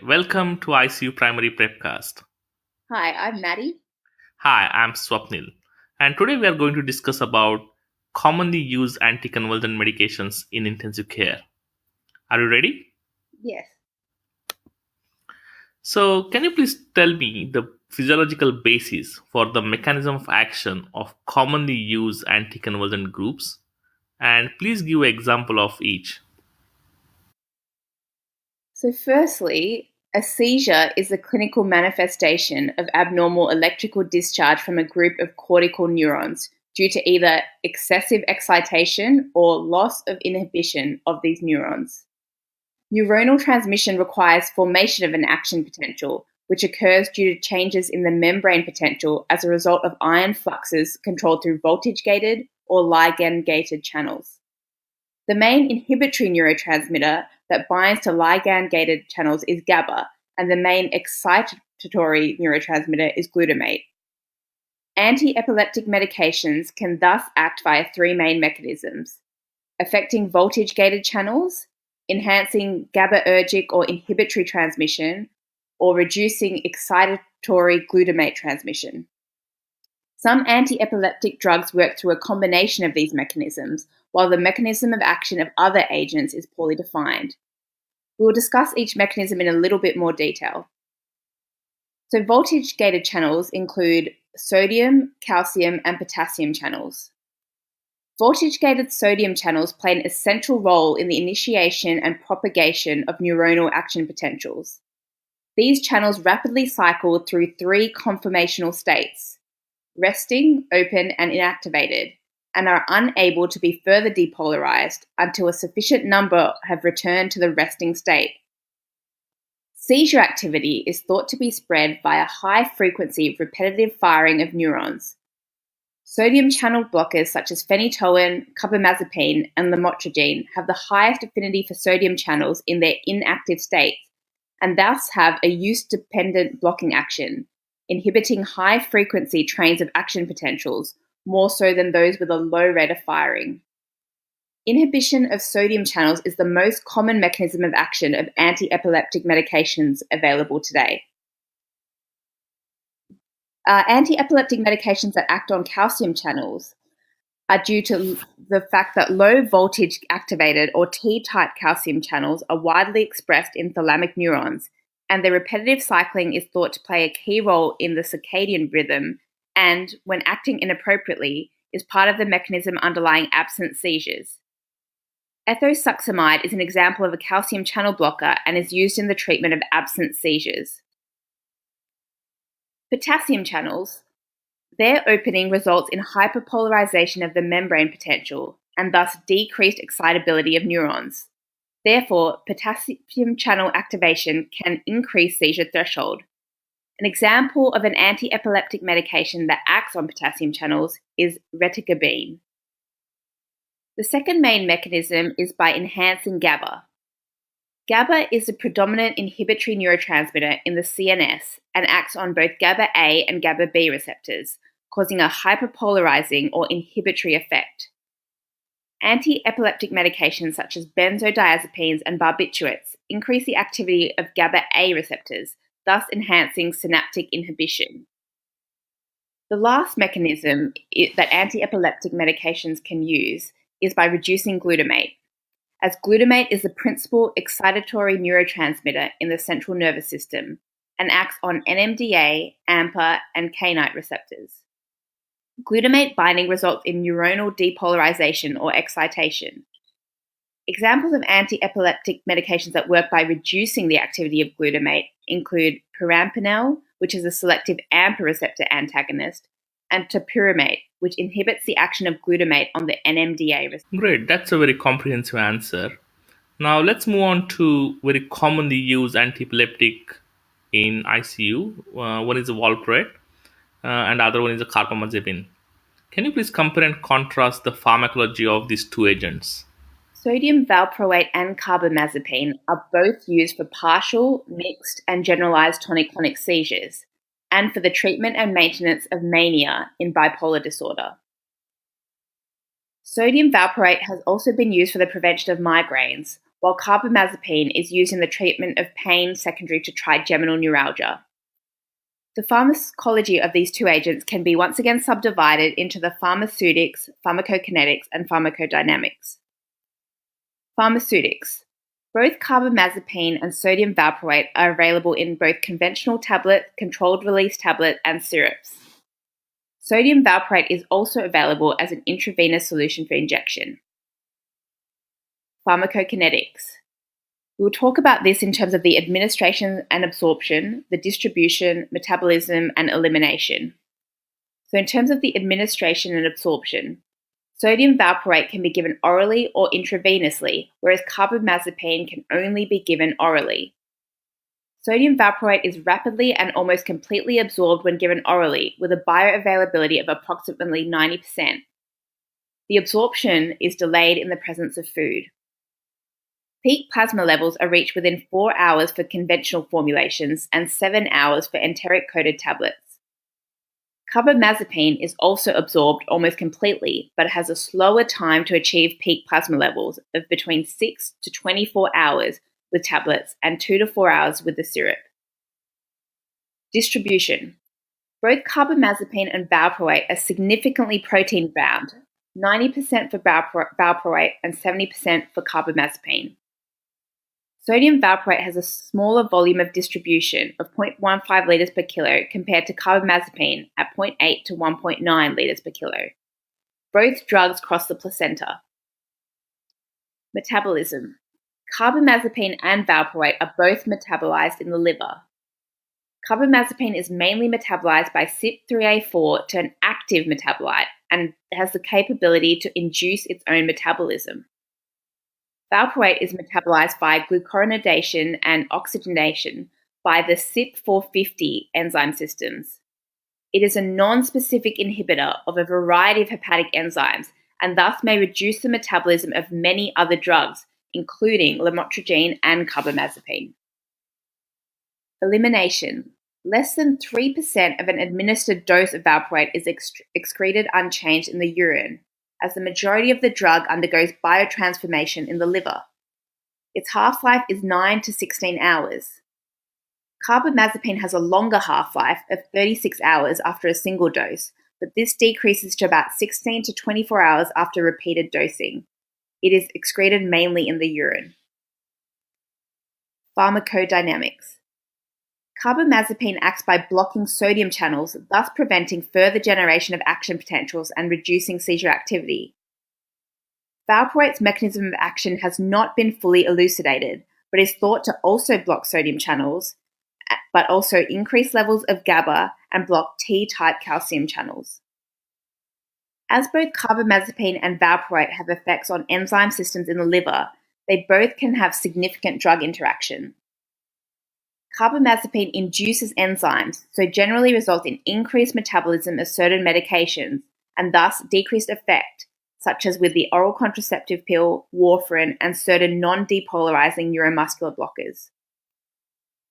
Welcome to ICU Primary Prepcast. Hi, I'm Maddi. Hi, I'm Swapnil, and today we are going to discuss about commonly used anticonvulsant medications in intensive care. Are you ready? Yes. So, can you please tell me the physiological basis for the mechanism of action of commonly used anticonvulsant groups? And please give an example of each. So, firstly, a seizure is the clinical manifestation of abnormal electrical discharge from a group of cortical neurons due to either excessive excitation or loss of inhibition of these neurons. Neuronal transmission requires formation of an action potential, which occurs due to changes in the membrane potential as a result of ion fluxes controlled through voltage gated or ligand gated channels. The main inhibitory neurotransmitter that binds to ligand-gated channels is GABA, and the main excitatory neurotransmitter is glutamate. Anti-epileptic medications can thus act via three main mechanisms: affecting voltage-gated channels, enhancing GABAergic or inhibitory transmission, or reducing excitatory glutamate transmission. Some anti-epileptic drugs work through a combination of these mechanisms, while the mechanism of action of other agents is poorly defined. We will discuss each mechanism in a little bit more detail. So voltage-gated channels include sodium, calcium, and potassium channels. Voltage-gated sodium channels play an essential role in the initiation and propagation of neuronal action potentials. These channels rapidly cycle through three conformational states: resting, open, and inactivated, and are unable to be further depolarized until a sufficient number have returned to the resting state. Seizure activity is thought to be spread by a high-frequency repetitive firing of neurons. Sodium channel blockers such as phenytoin, carbamazepine, and lamotrigine have the highest affinity for sodium channels in their inactive states, and thus have a use-dependent blocking action, inhibiting high-frequency trains of action potentials more so than those with a low rate of firing. Inhibition of sodium channels is the most common mechanism of action of anti-epileptic medications available today. Anti-epileptic medications that act on calcium channels are due to the fact that low voltage activated or T-type calcium channels are widely expressed in thalamic neurons, and their repetitive cycling is thought to play a key role in the circadian rhythm and, when acting inappropriately, is part of the mechanism underlying absent seizures. Ethosuximide is an example of a calcium channel blocker and is used in the treatment of absent seizures. Potassium channels, their opening results in hyperpolarization of the membrane potential and thus decreased excitability of neurons. Therefore, potassium channel activation can increase seizure threshold. An example of an anti-epileptic medication that acts on potassium channels is reticabine. The second main mechanism is by enhancing GABA. GABA is the predominant inhibitory neurotransmitter in the CNS and acts on both GABA A and GABA B receptors, causing a hyperpolarizing or inhibitory effect. Anti-epileptic medications such as benzodiazepines and barbiturates increase the activity of GABA A receptors, thus enhancing synaptic inhibition. The last mechanism that anti-epileptic medications can use is by reducing glutamate, as glutamate is the principal excitatory neurotransmitter in the central nervous system and acts on NMDA, AMPA, and kainite receptors. Glutamate binding results in neuronal depolarization or excitation. Examples of anti-epileptic medications that work by reducing the activity of glutamate include perampanel, which is a selective AMPA receptor antagonist, and topiramate, which inhibits the action of glutamate on the NMDA receptor. Great, that's a very comprehensive answer. Now let's move on to very commonly used antiepileptic in ICU. One is a Valproate, and the other one is a carbamazepine. Can you please compare and contrast the pharmacology of these two agents? Sodium valproate and carbamazepine are both used for partial, mixed, and generalized tonic-clonic seizures, and for the treatment and maintenance of mania in bipolar disorder. Sodium valproate has also been used for the prevention of migraines, while carbamazepine is used in the treatment of pain secondary to trigeminal neuralgia. The pharmacology of these two agents can be once again subdivided into the pharmaceutics, pharmacokinetics, and pharmacodynamics. Pharmaceutics. Both carbamazepine and sodium valproate are available in both conventional tablet, controlled release tablet, and syrups. Sodium valproate is also available as an intravenous solution for injection. Pharmacokinetics. We will talk about this in terms of the administration and absorption, the distribution, metabolism, and elimination. So in terms of the administration and absorption, sodium valproate can be given orally or intravenously, whereas carbamazepine can only be given orally. Sodium valproate is rapidly and almost completely absorbed when given orally, with a bioavailability of approximately 90%. The absorption is delayed in the presence of food. Peak plasma levels are reached within 4 hours for conventional formulations and 7 hours for enteric-coated tablets. Carbamazepine is also absorbed almost completely, but it has a slower time to achieve peak plasma levels of between 6 to 24 hours with tablets and 2 to 4 hours with the syrup. Distribution. Both carbamazepine and valproate are significantly protein-bound, 90% for valproate and 70% for carbamazepine. Sodium valproate has a smaller volume of distribution of 0.15 litres per kilo compared to carbamazepine at 0.8 to 1.9 litres per kilo. Both drugs cross the placenta. Metabolism. Carbamazepine and valproate are both metabolized in the liver. Carbamazepine is mainly metabolized by CYP3A4 to an active metabolite and has the capability to induce its own metabolism. Valproate is metabolized by glucuronidation and oxygenation by the CYP450 enzyme systems. It is a non-specific inhibitor of a variety of hepatic enzymes and thus may reduce the metabolism of many other drugs, including lamotrigine and carbamazepine. Elimination. Less than 3% of an administered dose of valproate is excreted unchanged in the urine, as the majority of the drug undergoes biotransformation in the liver. Its half-life is 9 to 16 hours. Carbamazepine has a longer half-life of 36 hours after a single dose, but this decreases to about 16 to 24 hours after repeated dosing. It is excreted mainly in the urine. Pharmacodynamics. Carbamazepine acts by blocking sodium channels, thus preventing further generation of action potentials and reducing seizure activity. Valproate's mechanism of action has not been fully elucidated, but is thought to also block sodium channels, but also increase levels of GABA and block T-type calcium channels. As both carbamazepine and valproate have effects on enzyme systems in the liver, they both can have significant drug interaction. Carbamazepine induces enzymes, so generally results in increased metabolism of certain medications and thus decreased effect, such as with the oral contraceptive pill, warfarin, and certain non-depolarizing neuromuscular blockers.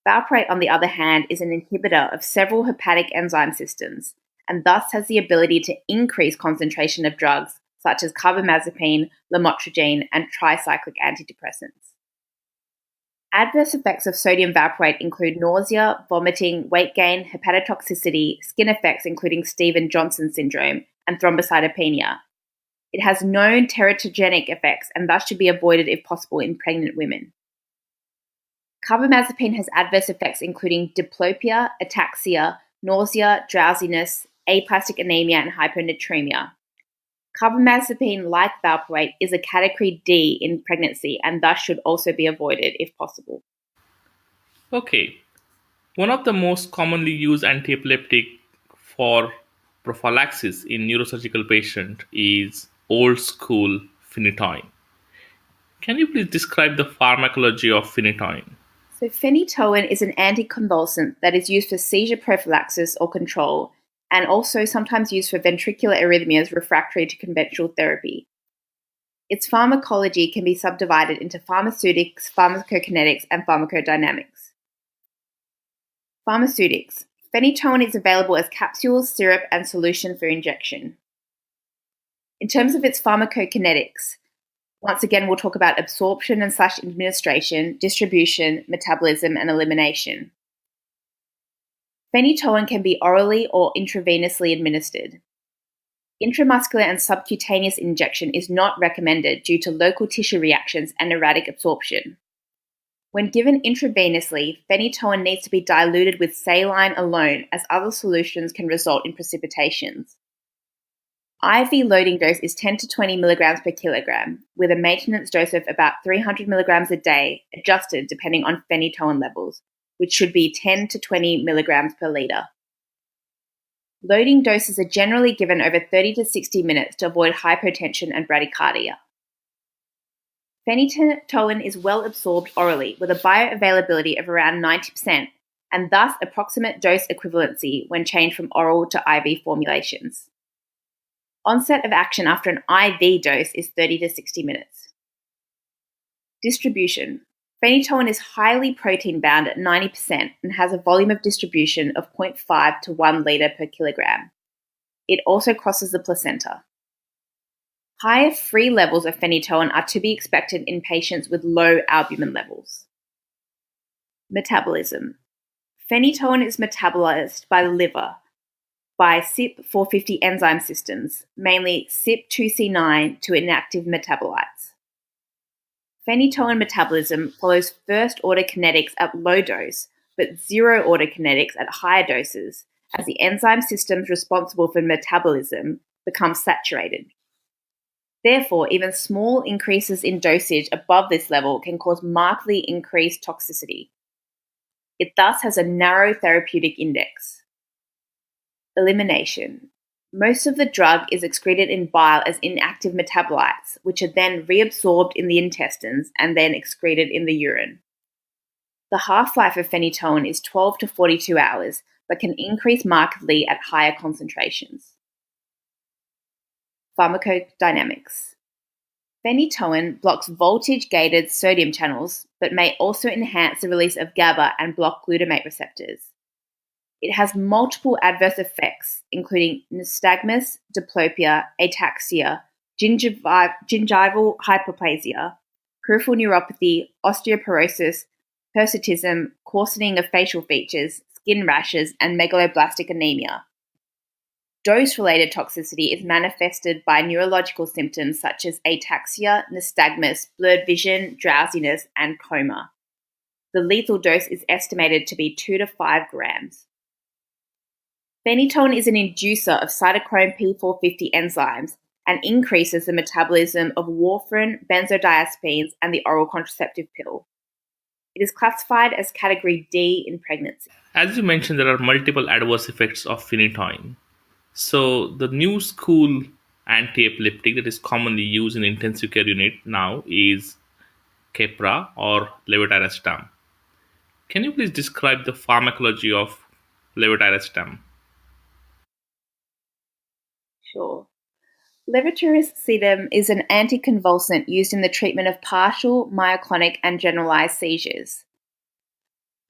Valproate, on the other hand, is an inhibitor of several hepatic enzyme systems and thus has the ability to increase concentration of drugs such as carbamazepine, lamotrigine, and tricyclic antidepressants. Adverse effects of sodium valproate include nausea, vomiting, weight gain, hepatotoxicity, skin effects including Stevens-Johnson syndrome, and thrombocytopenia. It has known teratogenic effects and thus should be avoided if possible in pregnant women. Carbamazepine has adverse effects including diplopia, ataxia, nausea, drowsiness, aplastic anemia, and hyponatremia. Carbamazepine, like valproate, is a category D in pregnancy and thus should also be avoided if possible. Okay, one of the most commonly used antiepileptic for prophylaxis in neurosurgical patients is old school phenytoin. Can you please describe the pharmacology of phenytoin? So phenytoin is an anti-convulsant that is used for seizure prophylaxis or control and also sometimes used for ventricular arrhythmias refractory to conventional therapy. Its pharmacology can be subdivided into pharmaceutics, pharmacokinetics, and pharmacodynamics. Pharmaceutics. Phenytoin is available as capsules, syrup, and solution for injection. In terms of its pharmacokinetics, Once again, we'll talk about absorption and / administration, distribution, metabolism, and elimination. Phenytoin can be orally or intravenously administered. Intramuscular and subcutaneous injection is not recommended due to local tissue reactions and erratic absorption. When given intravenously, phenytoin needs to be diluted with saline alone, as other solutions can result in precipitations. IV loading dose is 10 to 20 milligrams per kilogram, with a maintenance dose of about 300 milligrams a day, adjusted depending on phenytoin levels, which should be 10 to 20 milligrams per litre. Loading doses are generally given over 30 to 60 minutes to avoid hypotension and bradycardia. Phenytoin is well absorbed orally with a bioavailability of around 90% and thus approximate dose equivalency when changed from oral to IV formulations. Onset of action after an IV dose is 30 to 60 minutes. Distribution. Phenytoin is highly protein bound at 90% and has a volume of distribution of 0.5 to 1 litre per kilogram. It also crosses the placenta. Higher free levels of phenytoin are to be expected in patients with low albumin levels. Metabolism. Phenytoin is metabolized by the liver by CYP450 enzyme systems, mainly CYP2C9 to inactive metabolites. Phenytoin metabolism follows first-order kinetics at low dose, but zero-order kinetics at higher doses, as the enzyme systems responsible for metabolism become saturated. Therefore, even small increases in dosage above this level can cause markedly increased toxicity. It thus has a narrow therapeutic index. Elimination. Most of the drug is excreted in bile as inactive metabolites, which are then reabsorbed in the intestines and then excreted in the urine. The half-life of phenytoin is 12 to 42 hours, but can increase markedly at higher concentrations. Pharmacodynamics. Phenytoin blocks voltage-gated sodium channels, but may also enhance the release of GABA and block glutamate receptors. It has multiple adverse effects, including nystagmus, diplopia, ataxia, gingival hyperplasia, peripheral neuropathy, osteoporosis, hirsutism, coarsening of facial features, skin rashes, and megaloblastic anemia. Dose-related toxicity is manifested by neurological symptoms such as ataxia, nystagmus, blurred vision, drowsiness, and coma. The lethal dose is estimated to be 2 to 5 grams. Phenytoin is an inducer of cytochrome P450 enzymes and increases the metabolism of warfarin, benzodiazepines, and the oral contraceptive pill. It is classified as category D in pregnancy. As you mentioned, there are multiple adverse effects of phenytoin. So the new school anti-epileptic that is commonly used in intensive care unit now is Keppra or levetiracetam. Can you please describe the pharmacology of levetiracetam? Sure. Levetiracetam is an anticonvulsant used in the treatment of partial, myoclonic, and generalized seizures.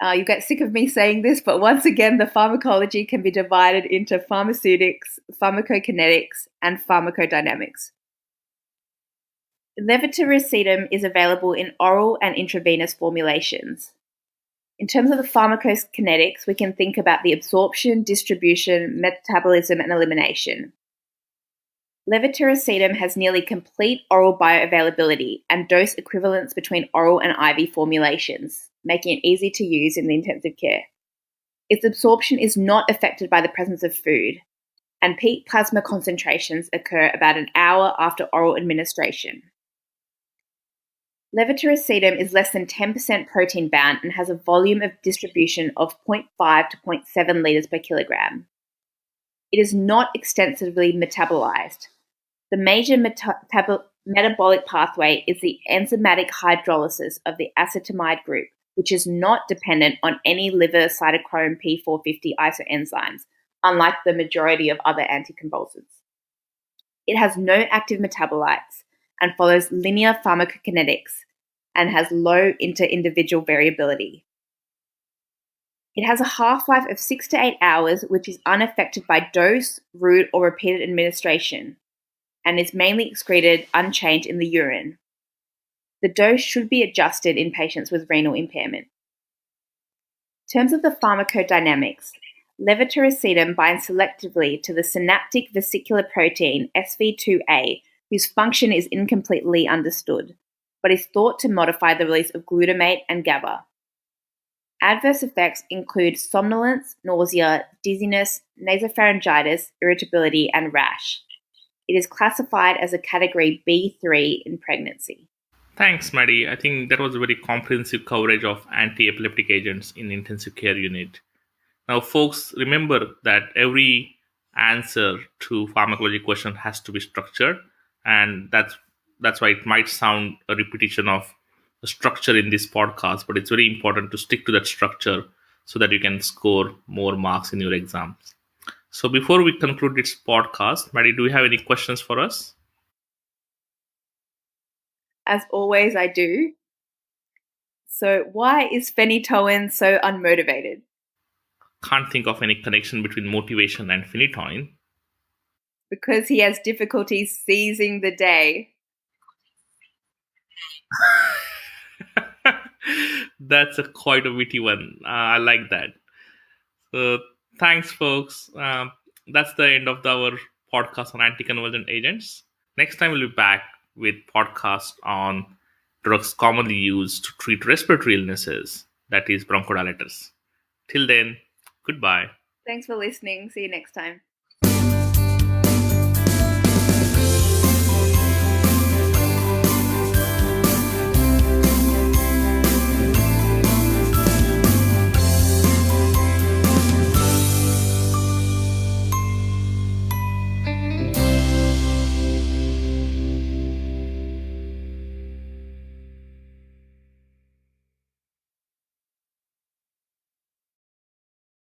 You get sick of me saying this, but once again, the pharmacology can be divided into pharmaceutics, pharmacokinetics, and pharmacodynamics. Levetiracetam is available in oral and intravenous formulations. In terms of the pharmacokinetics, we can think about the absorption, distribution, metabolism, and elimination. Levetiracetam has nearly complete oral bioavailability and dose equivalence between oral and IV formulations, making it easy to use in the intensive care. Its absorption is not affected by the presence of food, and peak plasma concentrations occur about an hour after oral administration. Levetiracetam is less than 10% protein bound and has a volume of distribution of 0.5 to 0.7 litres per kilogram. It is not extensively metabolized. The major metabolic pathway is the enzymatic hydrolysis of the acetamide group, which is not dependent on any liver cytochrome P450 isoenzymes, unlike the majority of other anticonvulsants. It has no active metabolites and follows linear pharmacokinetics and has low inter-individual variability. It has a half-life of 6 to 8 hours, which is unaffected by dose, route, or repeated administration, and is mainly excreted unchanged in the urine, The dose should be adjusted in patients with renal impairment. In terms of the pharmacodynamics, levetiracetam binds selectively to the synaptic vesicular protein SV2A, whose function is incompletely understood, but is thought to modify the release of glutamate and GABA. Adverse effects include somnolence, nausea, dizziness, nasopharyngitis, irritability, and rash. It is classified as a category B3 in pregnancy. Thanks, Maddi. I think that was a very comprehensive coverage of anti-epileptic agents in intensive care unit. Now, folks, remember that every answer to pharmacology question has to be structured, and that's why it might sound a repetition of the structure in this podcast, but it's very important to stick to that structure so that you can score more marks in your exams. So, before we conclude this podcast, Maddie, do you have any questions for us? As always, I do. So, why is phenytoin so unmotivated? Can't think of any connection between motivation and phenytoin. Because he has difficulty seizing the day. That's a quite a witty one. I like that. So thanks, folks. That's the end of our podcast on anti-convulsant agents. Next time we'll be back with podcast on drugs commonly used to treat respiratory illnesses, that is bronchodilators. Till then, goodbye. Thanks for listening. See you next time.